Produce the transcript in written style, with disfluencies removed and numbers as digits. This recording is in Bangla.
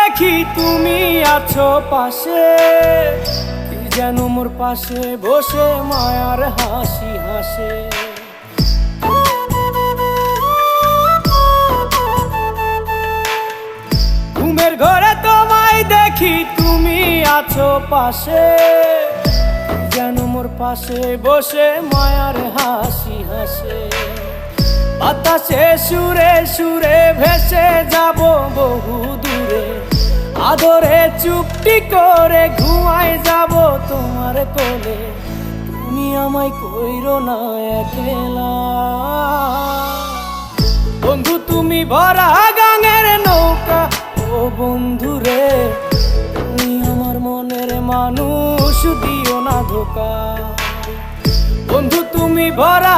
দেখি তুমি আছো পাশে, কি যেন মোর পাশে বসে মায়ার হাসি হাসে। ঘুমের ঘরে তোমায় দেখি তুমি আছো পাশে, কি যেন মোর পাশে বসে মায়ার হাসি হাসে। বাতাসে সুরে সুরে ভেসে যাব বহু দূরে, আদরে চুপটি করে ঘুমায় যাব তোমার কোলে। তুমি আমায় কইরো না একলা, বন্ধু তুমি ভরা গাঙের নৌকা। ও বন্ধু রে, তুমি আমার মনের মানুষ, দিও না ধোকা। বন্ধু তুমি ভরা